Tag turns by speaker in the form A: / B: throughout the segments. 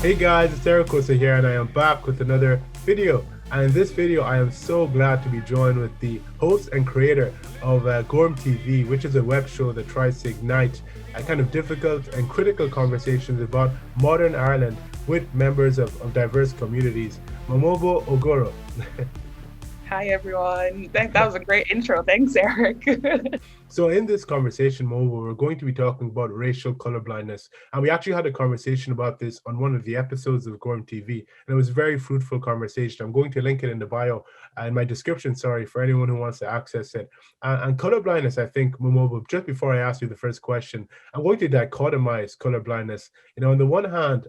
A: Hey guys, it's Ericosa here, and I am back with another video. And in this video, I am so glad to be joined with the host and creator of Gorm TV, which is a web show that tries to ignite a kind of difficult and critical conversations about modern Ireland with members of diverse communities. Mamobo Ogoro.
B: Hi, everyone. That was a great intro. Thanks, Eric.
A: So in this conversation, Mo, we're going to be talking about racial colorblindness. And we actually had a conversation about this on one of the episodes of Gorm TV. And it was a very fruitful conversation. I'm going to link it in the bio, in my description, sorry, for anyone who wants to access it. And colorblindness, I think, Momo, just before I ask you the first question, I'm going to dichotomize colorblindness. On the one hand,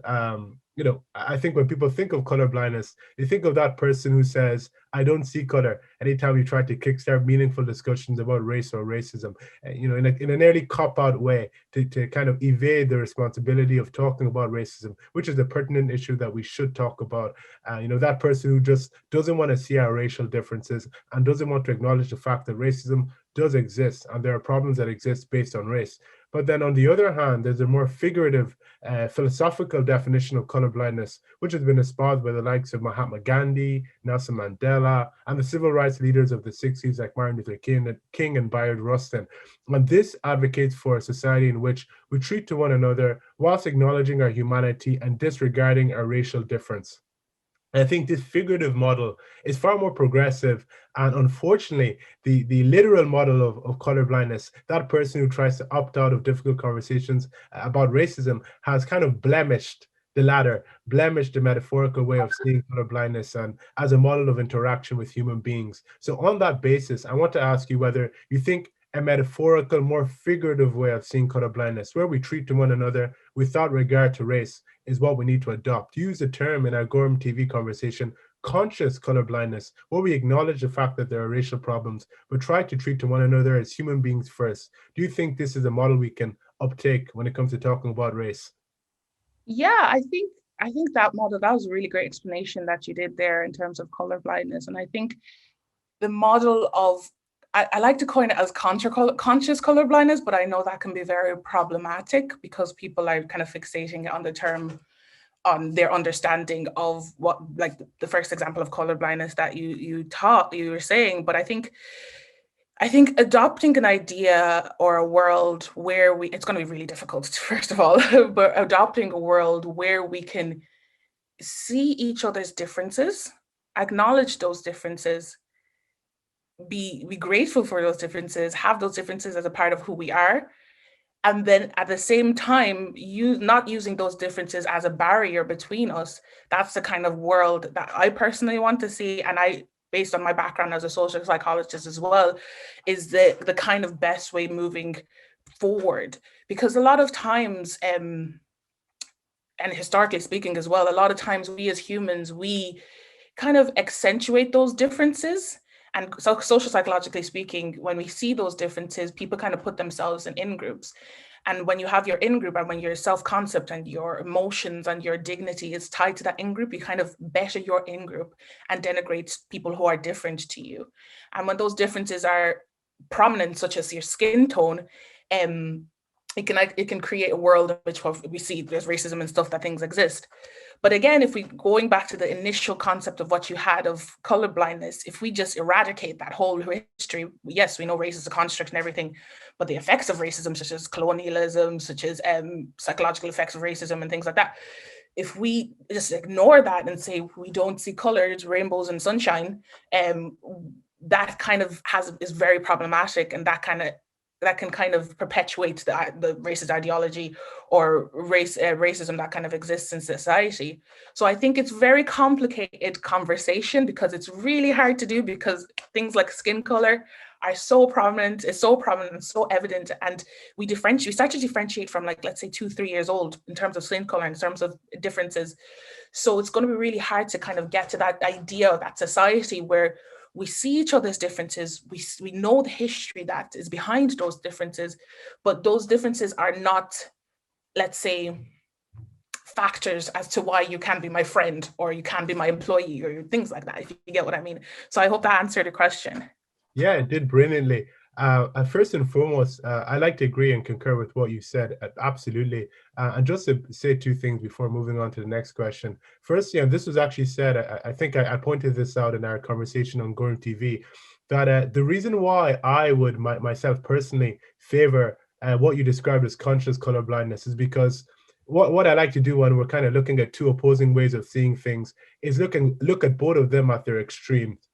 A: I think when people think of colorblindness, they think of that person who says, I don't see color, anytime you try to kickstart meaningful discussions about race or racism, in a nearly cop-out way to kind of evade the responsibility of talking about racism, which is the pertinent issue that we should talk about. That person who just doesn't want to see our racial differences and doesn't want to acknowledge the fact that racism does exist and there are problems that exist based on race. But then on the other hand, there's a more figurative, philosophical definition of colorblindness, which has been espoused by the likes of Mahatma Gandhi, Nelson Mandela, and the civil rights leaders of the 60s like Martin Luther King and Bayard Rustin. And this advocates for a society in which we treat to one another whilst acknowledging our humanity and disregarding our racial difference. And I think this figurative model is far more progressive. And unfortunately, the literal model of colorblindness, that person who tries to opt out of difficult conversations about racism, has kind of blemished the latter, blemished the metaphorical way of seeing colorblindness and as a model of interaction with human beings. So on that basis, I want to ask you whether you think a metaphorical, more figurative way of seeing colorblindness, where we treat to one another without regard to race, is what we need to adopt. Use the term in our Gorm TV conversation, conscious colorblindness, where we acknowledge the fact that there are racial problems, but try to treat to one another as human beings first. Do you think this is a model we can uptake when it comes to talking about race?
B: Yeah, I think that model, that was a really great explanation that you did there in terms of color blindness. And I think the model of I like to coin it as conscious color blindness, but I know that can be very problematic because people are kind of fixating on the term, on their understanding of what, like the first example of color blindness that you were saying. But I think adopting an idea or a world where it's going to be really difficult, first of all, but adopting a world where we can see each other's differences, acknowledge those differences, be grateful for those differences, have those differences as a part of who we are, and then at the same time, you not using those differences as a barrier between us. That's the kind of world that I personally want to see, and I, based on my background as a social psychologist as well, is the kind of best way moving forward. Because a lot of times, and historically speaking as well, a lot of times we as humans, we kind of accentuate those differences. And so social psychologically speaking, when we see those differences, people kind of put themselves in groups. And when you have your in group and when your self concept and your emotions and your dignity is tied to that in group, you kind of better your in group and denigrate people who are different to you. And when those differences are prominent, such as your skin tone, um, it can create a world in which we see there's racism and stuff, that things exist. But again, if we going back to the initial concept of what you had of color blindness, if we just eradicate that whole history, yes, we know race is a construct and everything, but the effects of racism, such as colonialism, such as psychological effects of racism and things like that, if we just ignore that and say we don't see colors, rainbows, and sunshine, that kind of is very problematic, and that can kind of perpetuate the racist ideology or racism that kind of exists in society. So I think it's very complicated conversation because it's really hard to do, because things like skin color are so prominent, it's so prominent and so evident. And we start to differentiate from, like, let's say 2, 3 years old in terms of skin color, in terms of differences. So it's going to be really hard to kind of get to that idea of that society where we see each other's differences, we know the history that is behind those differences, but those differences are not, let's say, factors as to why you can be my friend or you can be my employee or things like that, if you get what I mean. So I hope that answered the question.
A: Yeah, it did brilliantly. First and foremost, I like to agree and concur with what you said. Absolutely. And just to say two things before moving on to the next question. First, yeah, this was actually said, I think I pointed this out in our conversation on Gorm TV, that the reason why I would myself personally favor what you described as conscious color blindness is because what I like to do when we're kind of looking at two opposing ways of seeing things is look at both of them at their extremes.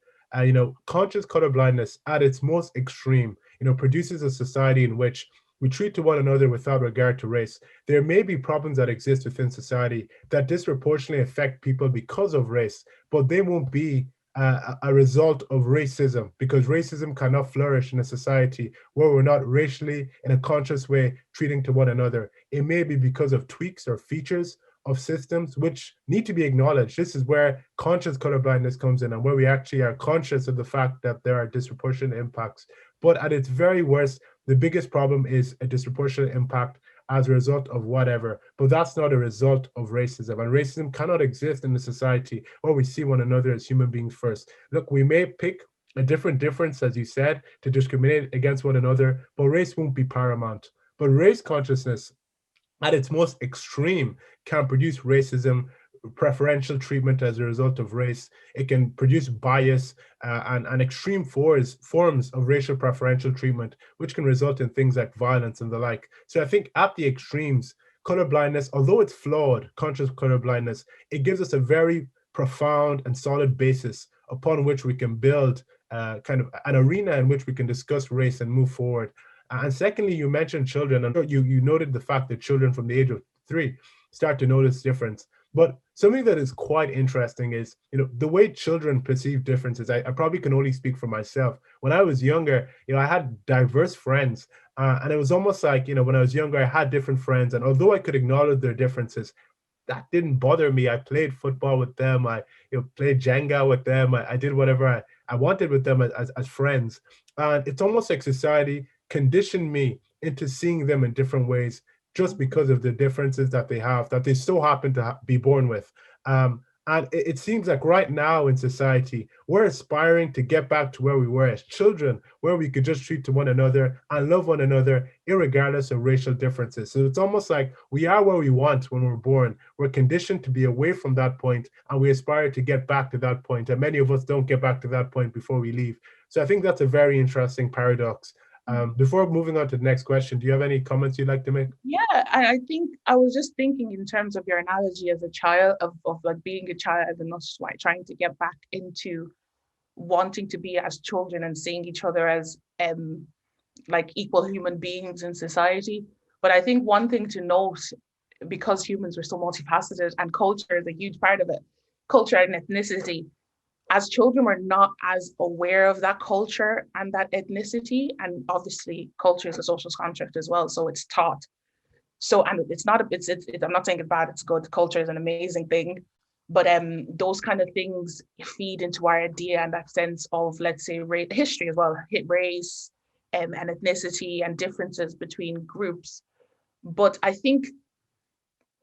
A: Conscious color blindness at its most extreme, produces a society in which we treat to one another without regard to race. There may be problems that exist within society that disproportionately affect people because of race, but they won't be a result of racism, because racism cannot flourish in a society where we're not racially, in a conscious way, treating to one another. It may be because of tweaks or features of systems which need to be acknowledged. This is where conscious colorblindness comes in, and where we actually are conscious of the fact that there are disproportionate impacts. But at its very worst, the biggest problem is a disproportionate impact as a result of whatever. But that's not a result of racism. And racism cannot exist in a society where we see one another as human beings first. Look, we may pick a different difference, as you said, to discriminate against one another, but race won't be paramount. But race consciousness at its most extreme can produce racism, preferential treatment as a result of race. It can produce bias and extreme forms of racial preferential treatment, which can result in things like violence and the like. So I think at the extremes, colorblindness, although it's flawed, conscious colorblindness, it gives us a very profound and solid basis upon which we can build kind of an arena in which we can discuss race and move forward. And secondly, you mentioned children, and you noted the fact that children from the age of 3 start to notice difference. But something that is quite interesting is, the way children perceive differences. I probably can only speak for myself. When I was younger, I had diverse friends, and it was almost like, when I was younger, I had different friends, and although I could acknowledge their differences, that didn't bother me. I played football with them. I played Jenga with them. I did whatever I wanted with them as friends. And it's almost like society conditioned me into seeing them in different ways just because of the differences that they have, that they so happen to be born with. And it seems like right now in society, we're aspiring to get back to where we were as children, where we could just treat to one another and love one another, irregardless of racial differences. So it's almost like we are where we want when we're born. We're conditioned to be away from that point, and we aspire to get back to that point. And many of us don't get back to that point before we leave. So I think that's a very interesting paradox. Before moving on to the next question, do you have any comments you'd like to make?
B: Yeah, I think I was just thinking in terms of your analogy as a child, of like being a child and us trying to get back into wanting to be as children and seeing each other as like equal human beings in society. But I think one thing to note, because humans are so multifaceted and culture is a huge part of it, culture and ethnicity, as children, we're not as aware of that culture and that ethnicity. And obviously, culture is a social construct as well. So it's taught. So, and it's not, I'm not saying it's bad, it's good. Culture is an amazing thing. But those kind of things feed into our idea and that sense of, let's say, history as well, race and ethnicity and differences between groups. But I think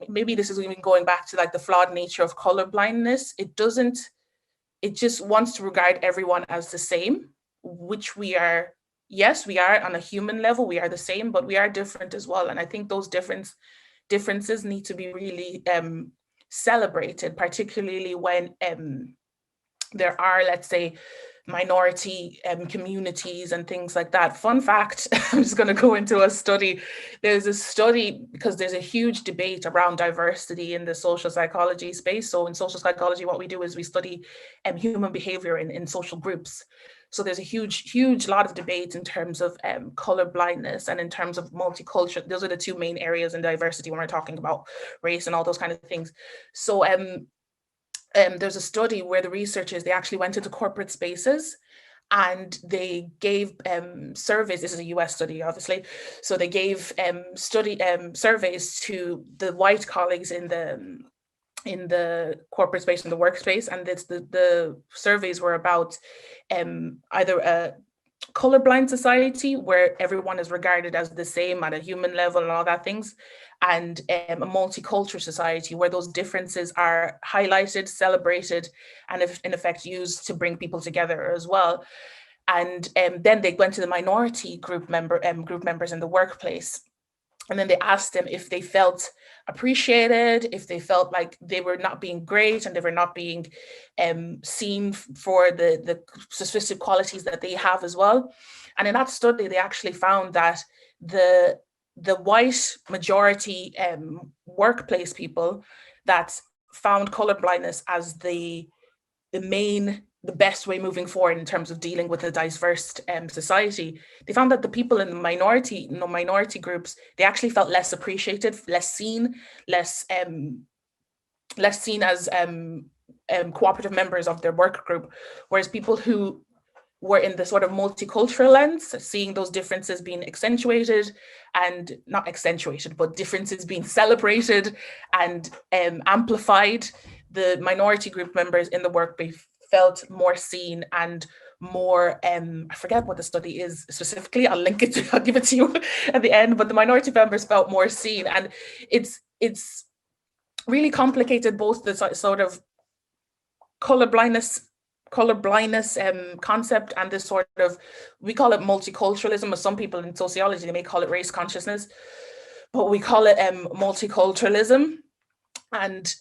B: maybe this is even going back to like the flawed nature of color blindness. It just wants to regard everyone as the same, which we are. Yes, we are on a human level, we are the same, but we are different as well. And I think those differences need to be really celebrated, particularly when there are, let's say, minority communities and things like that. Fun fact, I'm just going to go into a study. There's a study because there's a huge debate around diversity in the social psychology space. So in social psychology, what we do is we study human behavior in social groups. So there's a huge lot of debate in terms of color blindness and in terms of multicultural. Those are the two main areas in diversity when we're talking about race and all those kind of things. So there's a study where the researchers, they actually went into corporate spaces and they gave surveys. This is a US study, obviously. So they gave surveys to the white colleagues in the corporate space, in the workspace. And the surveys were about either a colorblind society where everyone is regarded as the same at a human level and all that things, and a multicultural society where those differences are highlighted, celebrated, and in effect used to bring people together as well. And then they went to the minority group members in the workplace. And then they asked them if they felt appreciated, if they felt like they were not being great and they were not being seen for the specific qualities that they have as well. And in that study, they actually found that the white majority workplace people that found colorblindness as the best way moving forward in terms of dealing with a diverse society, they found that the people in the minority groups, they actually felt less appreciated, less seen as cooperative members of their work group, whereas people who were in the sort of multicultural lens, seeing those differences being accentuated and not accentuated, but differences being celebrated and amplified, the minority group members in the workplace felt more seen and more, I forget what the study is specifically, I'll give it to you at the end, but the minority members felt more seen. And it's really complicated, both the sort of colorblindness concept and this sort of, we call it multiculturalism, or some people in sociology, they may call it race consciousness, but we call it multiculturalism. And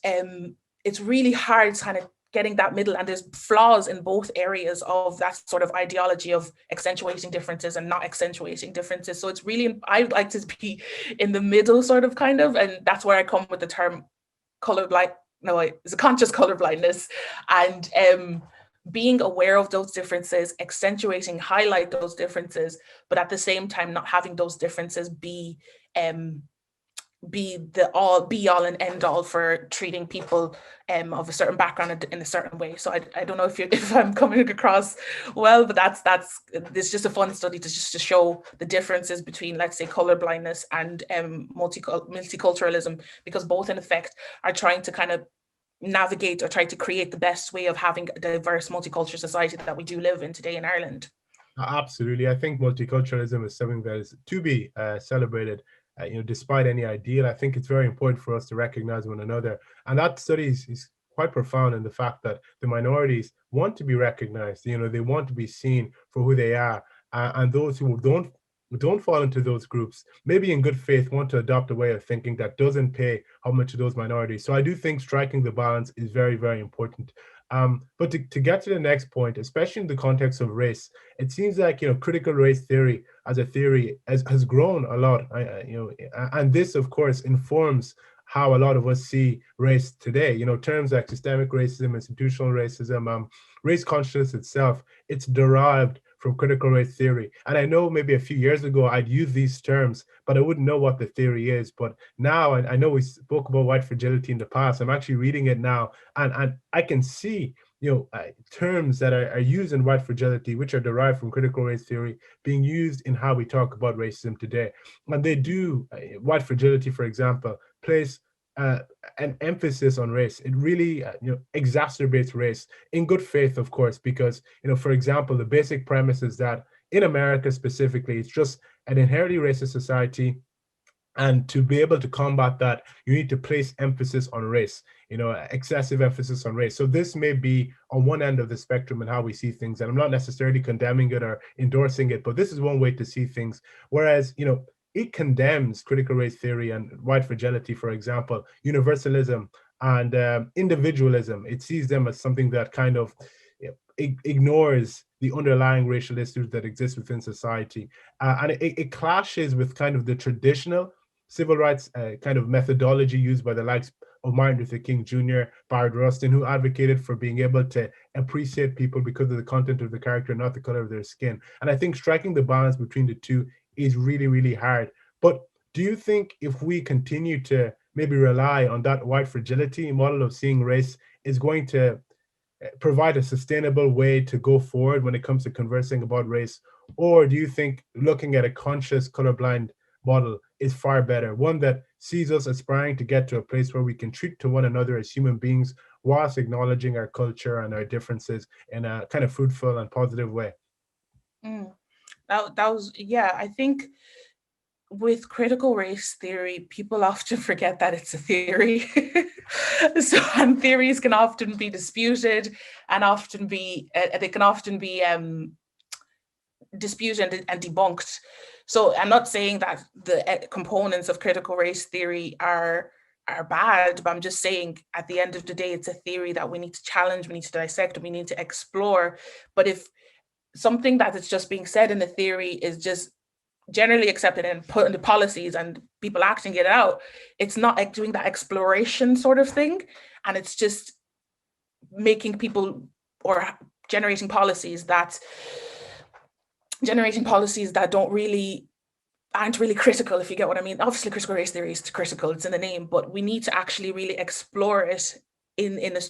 B: it's really hard kind of getting that middle, and there's flaws in both areas of that sort of ideology of accentuating differences and not accentuating differences. So it's really, I like to be in the middle sort of kind of, and that's where I come with the term it's a conscious colorblindness, and being aware of those differences, highlight those differences, but at the same time not having those differences be the be all and end all for treating people of a certain background in a certain way. So I don't know if I'm coming across well, but that's it's just a fun study to show the differences between, let's say, colorblindness and multiculturalism, because both in effect are trying to kind of navigate or try to create the best way of having a diverse multicultural society that we do live in today in Ireland.
A: Absolutely. I think multiculturalism is something that is to be celebrated. Despite any ideal, I think it's very important for us to recognize one another. And that study is quite profound in the fact that the minorities want to be recognized. They want to be seen for who they are. And those who don't fall into those groups, maybe in good faith, want to adopt a way of thinking that doesn't pay homage to those minorities. So I do think striking the balance is very, very important. But to get to the next point, especially in the context of race, it seems like critical race theory as a theory has grown a lot. And this, of course, informs how a lot of us see race today. Terms like systemic racism, institutional racism, race consciousness itself, it's derived from critical race theory. And I know maybe a few years ago I'd use these terms, but I wouldn't know what the theory is. But now, I know we spoke about white fragility in the past. I'm actually reading it now, and I can see terms that are used in white fragility, which are derived from critical race theory, being used in how we talk about racism today. And they do, white fragility, for example, place an emphasis on race. It really exacerbates race in good faith, of course, because for example, the basic premise is that in America specifically, it's just an inherently racist society. And to be able to combat that, you need to place emphasis on race, excessive emphasis on race. So this may be on one end of the spectrum in how we see things. And I'm not necessarily condemning it or endorsing it, but this is one way to see things. Whereas, it condemns critical race theory and white fragility, for example, universalism and individualism. It sees them as something that kind of ignores the underlying racial issues that exist within society. And it clashes with kind of the traditional civil rights kind of methodology used by the likes of Martin Luther King Jr., Barrett Rustin, who advocated for being able to appreciate people because of the content of the character, not the color of their skin. And I think striking the balance between the two is really, really hard. But do you think if we continue to maybe rely on that white fragility model of seeing race is going to provide a sustainable way to go forward when it comes to conversing about race? Or do you think looking at a conscious colorblind model is far better, one that sees us aspiring to get to a place where we can treat to one another as human beings whilst acknowledging our culture and our differences in a kind of fruitful and positive way?
B: That was, yeah, I think with critical race theory, people often forget that it's a theory. And theories can often be disputed and often be, they can often be disputed and debunked. So I'm not saying that the components of critical race theory are bad, but I'm just saying at the end of the day, it's a theory that we need to challenge, we need to dissect, and we need to explore. But if something that is just being said in the theory is just generally accepted and put into policies and people acting it out, it's not like doing that exploration sort of thing. And it's just making people or generating policies that aren't really critical, if you get what I mean. Obviously, critical race theory is critical, it's in the name, but we need to actually really explore it in a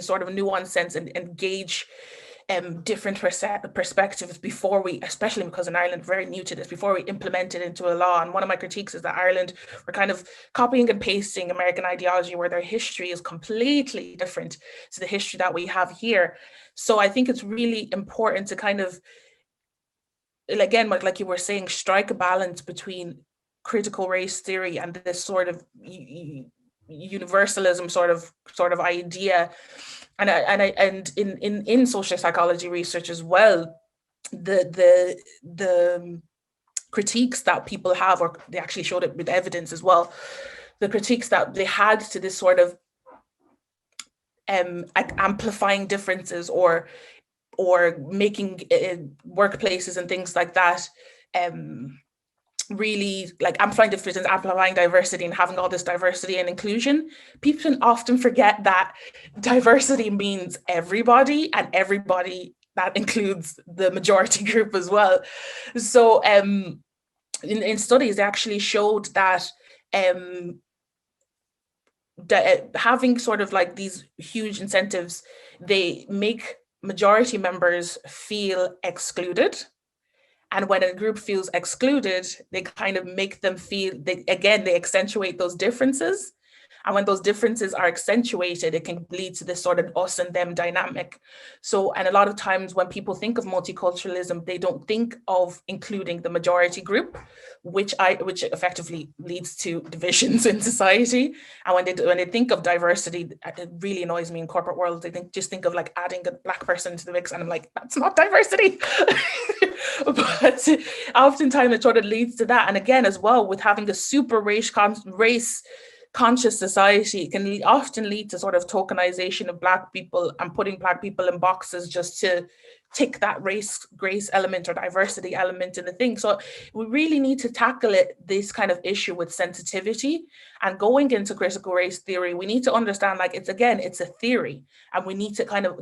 B: sort of a nuanced sense and engage different perspectives before we, especially because in Ireland, very new to this, before we implement it into a law. And one of my critiques is that Ireland, we're kind of copying and pasting American ideology where their history is completely different to the history that we have here. So I think it's really important to kind of, again, like you were saying, strike a balance between critical race theory and this sort of universalism sort of idea. And in social psychology research as well, the critiques that people have, or they actually showed it with evidence as well, the critiques that they had to this sort of amplifying differences or making workplaces and things like that really like amplifying differences, amplifying diversity, and having all this diversity and inclusion. People often forget that diversity means everybody, and everybody that includes the majority group as well. So in studies, they actually showed that having sort of like these huge incentives, they make majority members feel excluded. And when a group feels excluded, they kind of make them feel, they accentuate those differences. And when those differences are accentuated, it can lead to this sort of us and them dynamic. So, and a lot of times when people think of multiculturalism, they don't think of including the majority group, which effectively leads to divisions in society. And when they think of diversity, it really annoys me in corporate world. They just think of like adding a Black person to the mix, and I'm like, that's not diversity. But oftentimes it sort of leads to that. And again, as well, with having a super race conscious society, it can often lead to sort of tokenization of Black people and putting Black people in boxes just to tick that grace element or diversity element in the thing. So we really need to tackle this kind of issue with sensitivity. And going into critical race theory, we need to understand, like, it's a theory, and we need to kind of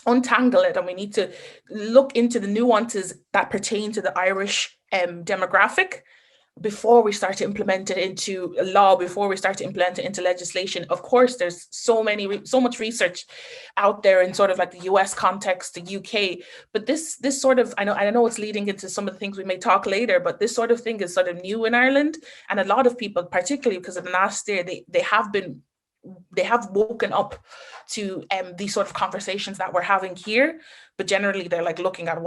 B: untangle it, and we need to look into the nuances that pertain to the Irish demographic before we start to implement it into a law, before we start to implement it into legislation. Of course, there's so much research out there in sort of like the US context, the UK, but this sort of, I know it's leading into some of the things we may talk later, but this sort of thing is sort of new in Ireland. And a lot of people, particularly because of the last year, they have woken up to these sort of conversations that we're having here, but generally they're like looking at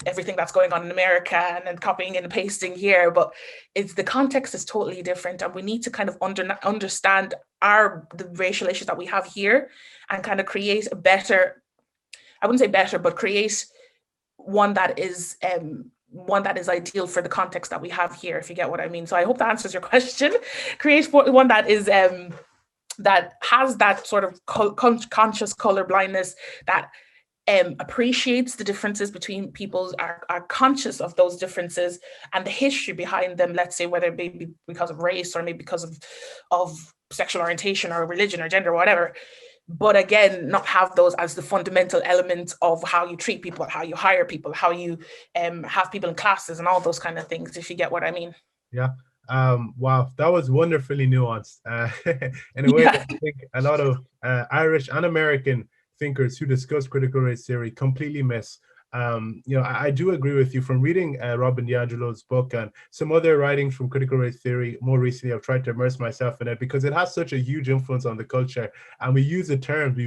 B: everything that's going on in America and then copying and pasting here, but the context is totally different, and we need to kind of understand the racial issues that we have here and kind of create a better, I wouldn't say better, but create one that is ideal for the context that we have here, if you get what I mean. So I hope that answers your question. Create one that is that has that sort of conscious color blindness, that appreciates the differences between peoples, are conscious of those differences and the history behind them, let's say whether it may be because of race or maybe because of sexual orientation or religion or gender or whatever, but again, not have those as the fundamental elements of how you treat people, how you hire people, how you have people in classes and all those kind of things, if you get what I mean.
A: Yeah. Wow, that was wonderfully nuanced in a way that I think a lot of Irish and American thinkers who discuss critical race theory completely miss. I do agree with you. From reading Robin DiAngelo's book and some other writings from critical race theory more recently, I've tried to immerse myself in it because it has such a huge influence on the culture, and we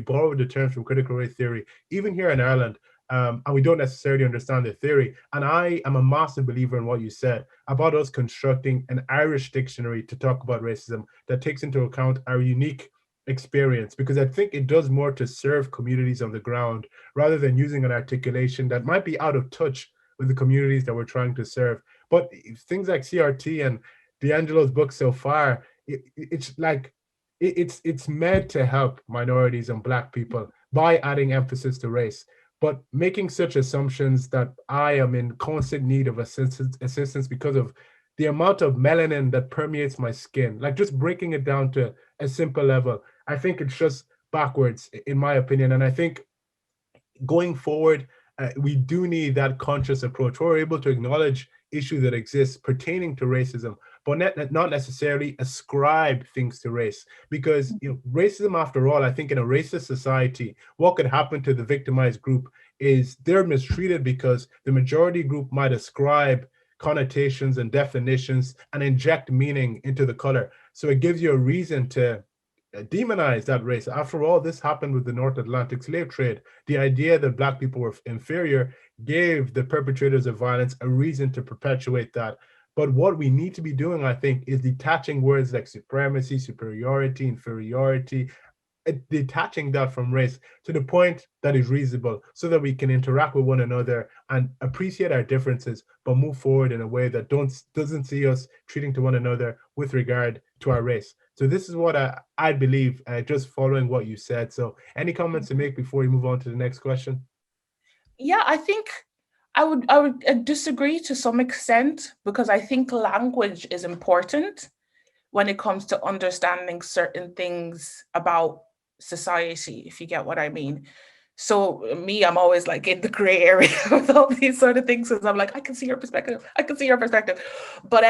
A: borrow the terms from critical race theory even here in Ireland. And we don't necessarily understand the theory. And I am a massive believer in what you said about us constructing an Irish dictionary to talk about racism that takes into account our unique experience, because I think it does more to serve communities on the ground rather than using an articulation that might be out of touch with the communities that we're trying to serve. But things like CRT and D'Angelo's book so far, it's like it's meant to help minorities and Black people by adding emphasis to race, but making such assumptions that I am in constant need of assistance because of the amount of melanin that permeates my skin, like just breaking it down to a simple level, I think it's just backwards, in my opinion. And I think going forward, we do need that conscious approach where we're able to acknowledge issues that exist pertaining to racism, but not necessarily ascribe things to race. Because racism, after all, I think in a racist society, what could happen to the victimized group is they're mistreated because the majority group might ascribe connotations and definitions and inject meaning into the color. So it gives you a reason to demonize that race. After all, this happened with the North Atlantic slave trade. The idea that Black people were inferior gave the perpetrators of violence a reason to perpetuate that. But what we need to be doing, I think, is detaching words like supremacy, superiority, inferiority, detaching that from race to the point that is reasonable so that we can interact with one another and appreciate our differences, but move forward in a way that doesn't see us treating to one another with regard to our race. So this is what I believe, just following what you said. So any comments to make before we move on to the next question?
B: Yeah, I think I would disagree to some extent, because I think language is important when it comes to understanding certain things about society, if you get what I mean. So me, I'm always like in the gray area with all these sort of things, because I'm like, I can see your perspective, I can see your perspective. But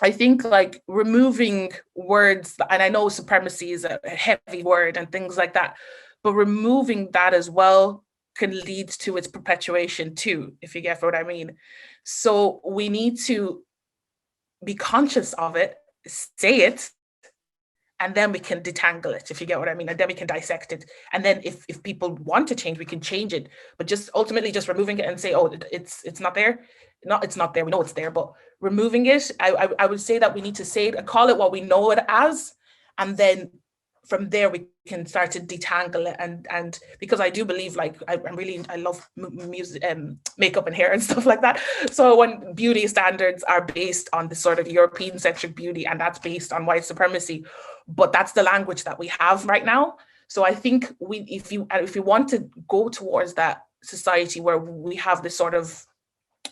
B: I think like removing words, and I know supremacy is a heavy word and things like that, but removing that as well can lead to its perpetuation too, if you get what I mean. So we need to be conscious of it, say it, and then we can detangle it, if you get what I mean, and then we can dissect it. And then if people want to change, we can change it. But just ultimately just removing it and say, oh, it's not there. No, it's not there. We know it's there, but removing it, I would say that we need to say it, call it what we know it as, and then from there we can start to detangle it. And because I do believe, like, I love music, makeup and hair and stuff like that. So when beauty standards are based on the sort of European centric beauty, and that's based on white supremacy, but that's the language that we have right now. So I think if you want to go towards that society where we have this sort of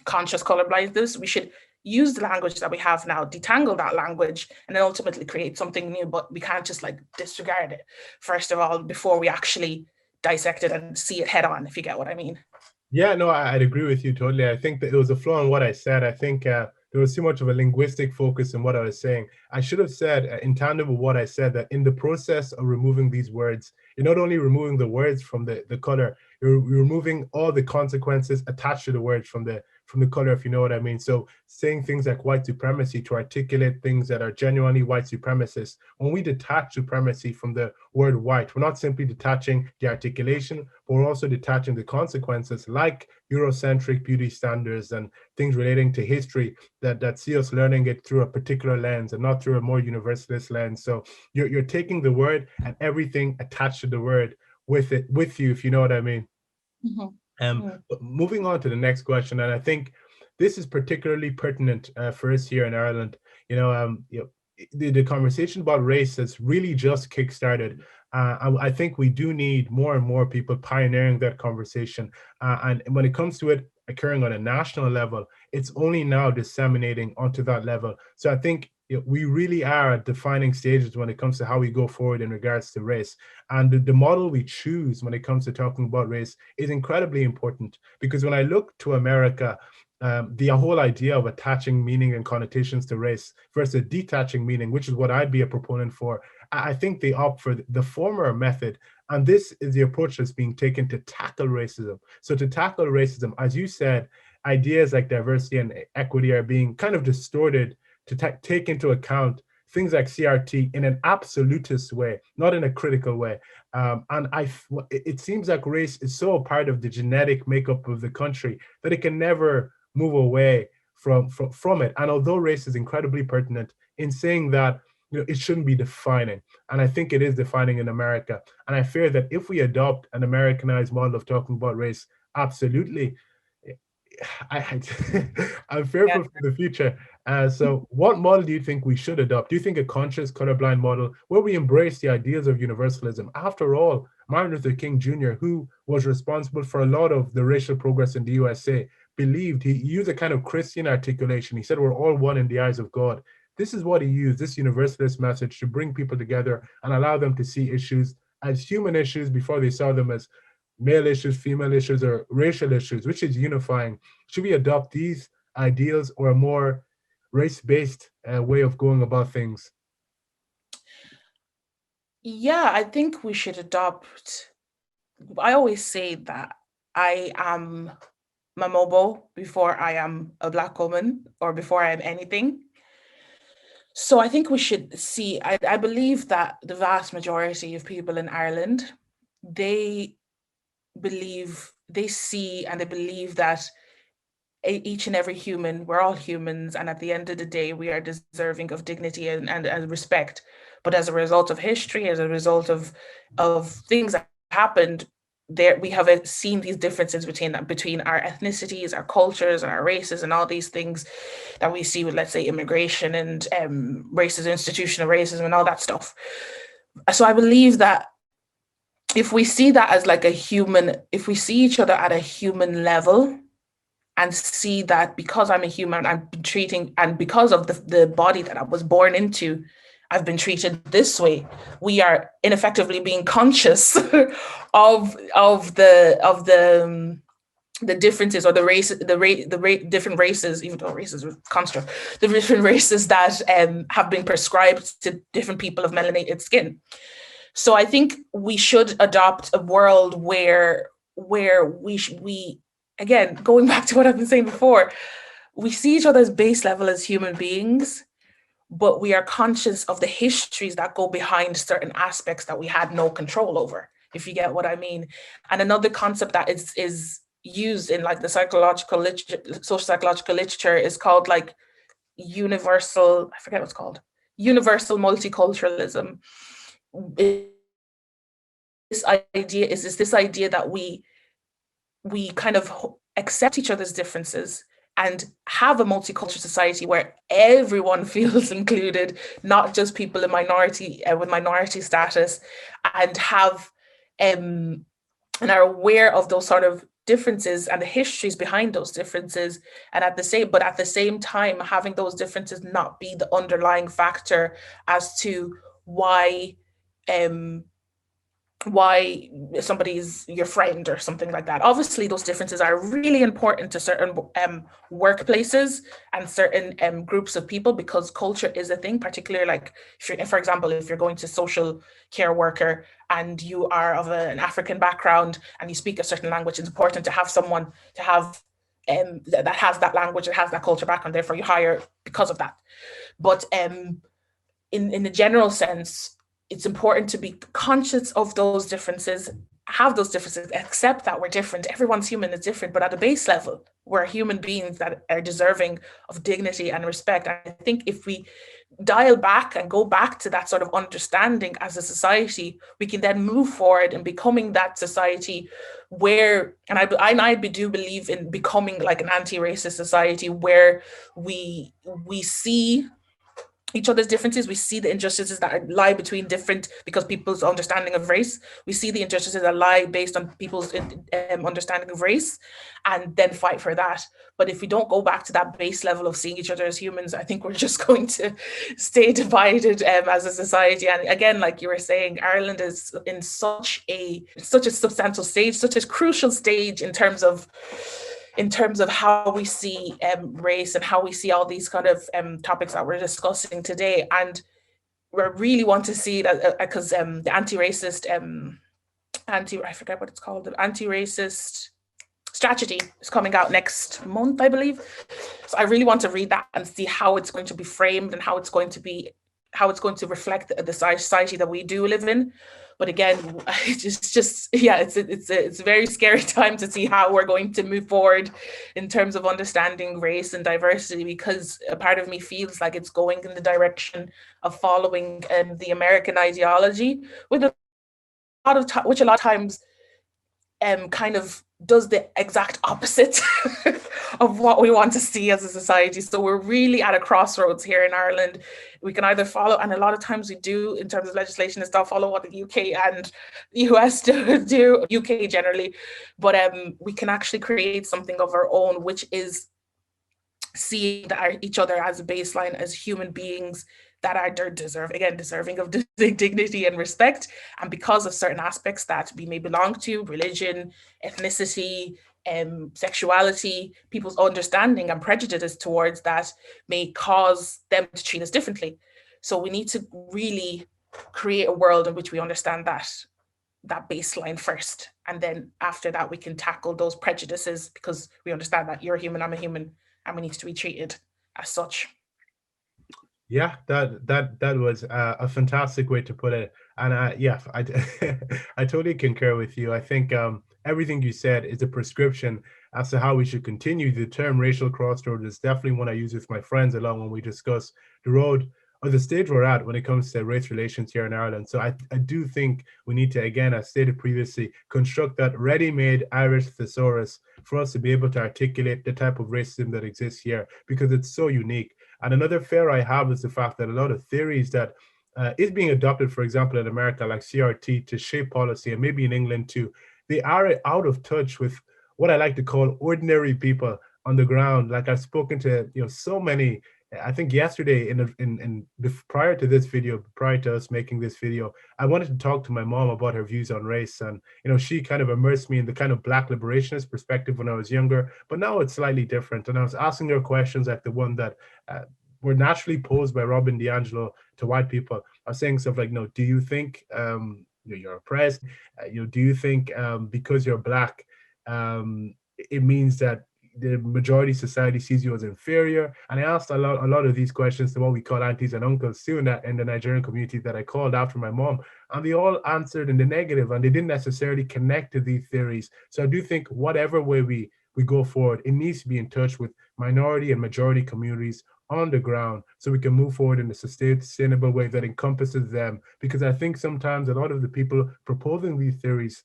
B: conscious colorblindness, we should use the language that we have now, detangle that language, and then ultimately create something new. But we can't just like disregard it, first of all, before we actually dissect it and see it head on, if you get what I mean.
A: Yeah, no, I'd agree with you totally. I think that it was a flaw in what I said. I think there was too much of a linguistic focus in what I was saying. I should have said, in tandem with what I said, that in the process of removing these words, you're not only removing the words from the color, you're removing all the consequences attached to the words from the color, if you know what I mean. So saying things like white supremacy to articulate things that are genuinely white supremacists. When we detach supremacy from the word white, we're not simply detaching the articulation, but we're also detaching the consequences, like Eurocentric beauty standards and things relating to history that see us learning it through a particular lens and not through a more universalist lens. So you're taking the word and everything attached to the word with you, if you know what I mean. But moving on to the next question, and I think this is particularly pertinent for us here in Ireland. The conversation about race has really just kickstarted. I think we do need more and more people pioneering that conversation. And when it comes to it occurring on a national level, it's only now disseminating onto that level. So I think we really are at defining stages when it comes to how we go forward in regards to race. And the model we choose when it comes to talking about race is incredibly important, because when I look to America, the whole idea of attaching meaning and connotations to race versus detaching meaning, which is what I'd be a proponent for, I think they opt for the former method. And this is the approach that's being taken to tackle racism. So to tackle racism, as you said, ideas like diversity and equity are being kind of distorted to take into account things like CRT in an absolutist way, not in a critical way. And it seems like race is so a part of the genetic makeup of the country that it can never move away from it. And although race is incredibly pertinent in saying that, it shouldn't be defining. And I think it is defining in America. And I fear that if we adopt an Americanized model of talking about race, absolutely, I'm
B: Yeah.
A: fearful for the future. So, what model do you think we should adopt? Do you think a conscious colorblind model where we embrace the ideas of universalism? After all, Martin Luther King Jr., who was responsible for a lot of the racial progress in the USA, believed he used a kind of Christian articulation. He said, "We're all one in the eyes of God." This is what he used, this universalist message, to bring people together and allow them to see issues as human issues before they saw them as male issues, female issues, or racial issues, which is unifying. Should we adopt these ideals or a more race-based way of going about things?
B: Yeah, I think we should adopt. I always say that I am Mamobo before I am a Black woman or before I am anything. So I think we should see, I believe that the vast majority of people in Ireland, they they see and they believe that each and every human, we're all humans, and at the end of the day, we are deserving of dignity and respect. But as a result of history, as a result of things that happened, there we have seen these differences between our ethnicities, our cultures, and our races, and all these things that we see with, let's say, immigration and racism, institutional racism, and all that stuff. So I believe that if we see that as like a human, if we see each other at a human level, and see that because I'm a human, I've been treating, and because of the body that I was born into, I've been treated this way. We are ineffectively being conscious of the differences or the race, different races, even though races are construct, the different races that have been prescribed to different people of melanated skin. So I think we should adopt a world where we again, going back to what I've been saying before, we see each other as base level as human beings, but we are conscious of the histories that go behind certain aspects that we had no control over, if you get what I mean. And another concept that is used in like the psychological literature, social psychological literature, is called like universal, I forget what's called, universal multiculturalism. This idea is this idea that we kind of accept each other's differences and have a multicultural society where everyone feels included, not just people in minority with minority status, and have and are aware of those sort of differences and the histories behind those differences, and at the same time having those differences not be the underlying factor as to um why somebody's your friend or something like that. Obviously, those differences are really important to certain workplaces and certain groups of people, because culture is a thing, particularly like, for example, if you're going to social care worker and you are of an African background and you speak a certain language, it's important to have someone to have that has that language and has that culture background, therefore you hire because of that. But in the general sense, it's important to be conscious of those differences, have those differences, accept that we're different. Everyone's human is different, but at a base level, we're human beings that are deserving of dignity and respect. I think if we dial back and go back to that sort of understanding as a society, we can then move forward in becoming that society where, and I do believe in becoming like an anti-racist society where we see each other's differences. We see the injustices that lie between different, because people's understanding of race, we see the injustices that lie based on people's understanding of race, and then fight for that. But if we don't go back to that base level of seeing each other as humans, I think we're just going to stay divided as a society. And again, like you were saying, Ireland is in such a substantial stage, such a crucial stage in terms of how we see race and how we see all these kind of topics that we're discussing today. And we really want to see that because the I forget what it's called, the anti-racist strategy is coming out next month, I believe. So I really want to read that and see how it's going to be framed and how it's going to reflect the society that we do live in. But again, it's a very scary time to see how we're going to move forward in terms of understanding race and diversity, because a part of me feels like it's going in the direction of following the American ideology, with which a lot of times kind of does the exact opposite of what we want to see as a society. So we're really at a crossroads here in Ireland. We can either follow, and a lot of times we do in terms of legislation, is not follow what the UK and the US do, UK generally, but we can actually create something of our own, which is seeing each other as a baseline, as human beings that are deserving of dignity and respect. And because of certain aspects that we may belong to, religion, ethnicity, sexuality, people's understanding and prejudices towards that may cause them to treat us differently. So we need to really create a world in which we understand that baseline first. And then after that, we can tackle those prejudices, because we understand that you're a human, I'm a human, and we need to be treated as such.
A: Yeah, that was a fantastic way to put it, and yeah, I I totally concur with you. I think everything you said is a prescription as to how we should continue. The term racial crossroad is definitely one I use with my friends along when we discuss the road or the stage we're at when it comes to race relations here in Ireland. So I do think we need to, again, as stated previously, construct that ready-made Irish thesaurus for us to be able to articulate the type of racism that exists here, because it's so unique. And another fear I have is the fact that a lot of theories that is being adopted, for example, in America, like CRT, to shape policy, and maybe in England too, they are out of touch with what I like to call ordinary people on the ground. Like I've spoken to, so many. I think yesterday, prior to this video, prior to us making this video, I wanted to talk to my mom about her views on race, and she kind of immersed me in the kind of Black liberationist perspective when I was younger, but now it's slightly different. And I was asking her questions like the one that were naturally posed by Robin DiAngelo to white people. I was saying stuff like, do you think you're oppressed? Do you think because you're Black, it means that the majority society sees you as inferior? And I asked a lot of these questions to what we call aunties and uncles too in the Nigerian community that I called after my mom, and they all answered in the negative, and they didn't necessarily connect to these theories. So I do think whatever way we go forward, it needs to be in touch with minority and majority communities on the ground, so we can move forward in a sustainable way that encompasses them. Because I think sometimes a lot of the people proposing these theories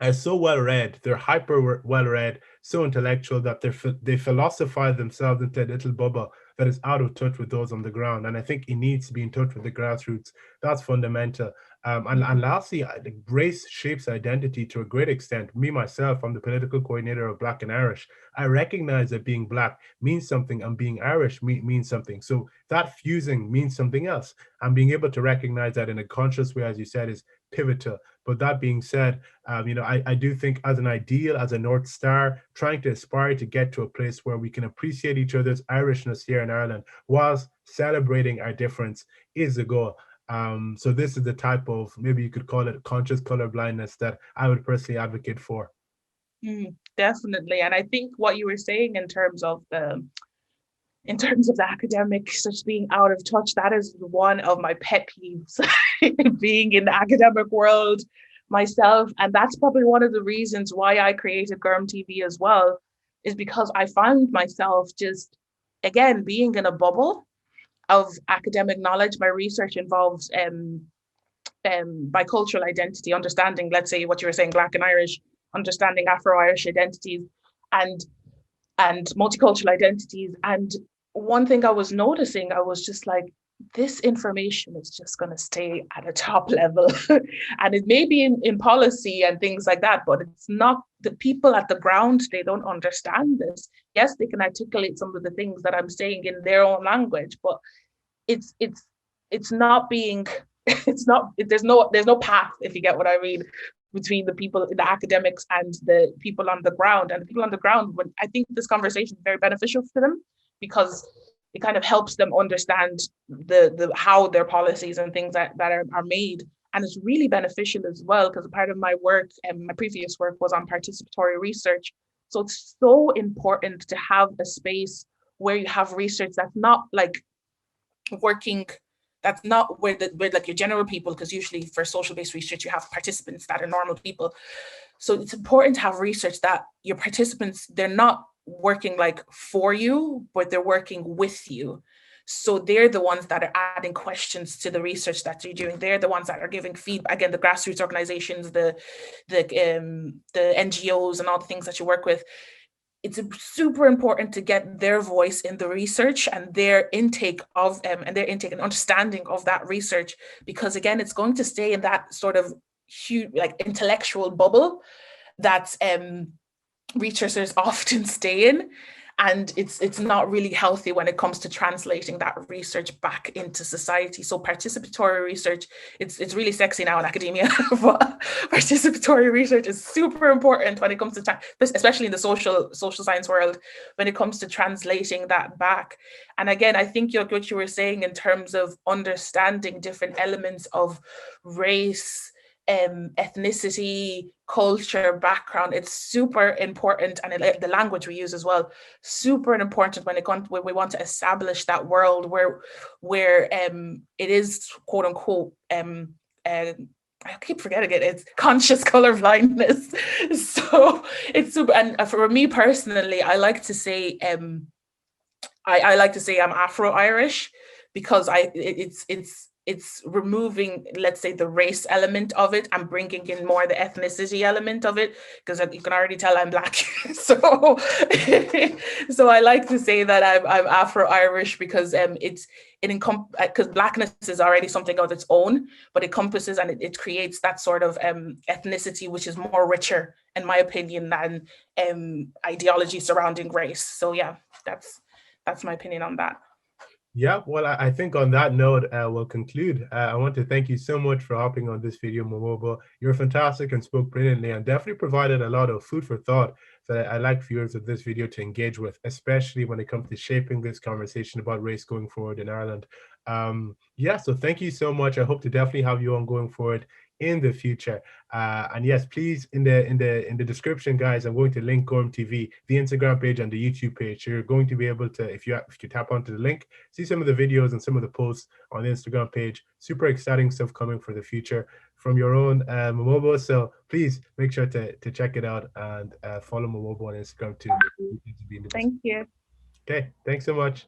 A: are so well read, they're hyper well read, so intellectual, that they philosophize themselves into a little bubble that is out of touch with those on the ground. And I think it needs to be in touch with the grassroots. That's fundamental. And lastly, race shapes identity to a great extent. Me, myself, I'm the political coordinator of Black and Irish. I recognize that being Black means something and being Irish means something. So that fusing means something else. And being able to recognize that in a conscious way, as you said, is pivotal. But that being said, I do think as an ideal, as a North Star, trying to aspire to get to a place where we can appreciate each other's Irishness here in Ireland whilst celebrating our difference is the goal. So this is the type of, maybe you could call it conscious colorblindness, that I would personally advocate for.
B: Definitely. And I think what you were saying in terms of the academics just being out of touch, that is one of my pet peeves, being in the academic world myself. And that's probably one of the reasons why I created Gorm TV as well, is because I found myself just, again, being in a bubble of academic knowledge. My research involves bicultural identity, understanding, let's say what you were saying, Black and Irish, understanding Afro-Irish identities and multicultural identities. And one thing I was noticing, I was just like, this information is just going to stay at a top level. And it may be in policy and things like that, but it's not, the people at the ground, they don't understand this. Yes, they can articulate some of the things that I'm saying in their own language, but it's not being, there's no path, if you get what I mean, between the people, the academics, and the people on the ground. And the people on the ground, I think this conversation is very beneficial for them, because it kind of helps them understand the how their policies and things that are made. And it's really beneficial as well, because part of my work and my previous work was on participatory research. So it's so important to have a space where you have research that's not like working, that's not where like your general people, because usually for social-based research, you have participants that are normal people. So it's important to have research that your participants, they're not working like for you, but they're working with you. So they're the ones that are adding questions to the research that you're doing. They're the ones that are giving feedback. Again, the grassroots organizations, the NGOs and all the things that you work with. It's super important to get their voice in the research and their intake of and understanding of that research, because again, it's going to stay in that sort of huge, like, intellectual bubble that researchers often stay in, and it's not really healthy when it comes to translating that research back into society. So participatory research, it's really sexy now in academia, but participatory research is super important when it comes to especially in the social science world, when it comes to translating that back. And again, I think what you were saying in terms of understanding different elements of race, ethnicity, culture, background, it's super important. And the language we use as well, super important when we want to establish that world where it is, quote unquote, I keep forgetting it. It's conscious color blindness. So it's super. And for me personally, I like to say I like to say I'm Afro-Irish, because it's removing, let's say, the race element of it and bringing in more the ethnicity element of it, because you can already tell I'm Black. So so I like to say that I'm Afro-Irish, because because Blackness is already something of its own, but it encompasses and it creates that sort of ethnicity which is more richer, in my opinion, than ideology surrounding race. So yeah, that's my opinion on that.
A: Yeah, well, I think on that note, we'll conclude. I want to thank you so much for hopping on this video, Mamobo. You're fantastic and spoke brilliantly, and definitely provided a lot of food for thought that I like viewers of this video to engage with, especially when it comes to shaping this conversation about race going forward in Ireland. Yeah, so thank you so much. I hope to definitely have you on going forward in the future. And yes, please, in the description, guys, I'm going to link Gorm TV, the Instagram page and the YouTube page. You're going to be able to, if you tap onto the link, see some of the videos and some of the posts on the Instagram page. Super exciting stuff coming for the future from your own Mamobo. So please make sure to check it out and follow Mamobo on Instagram too.
B: Thank you.
A: Okay, thanks so much.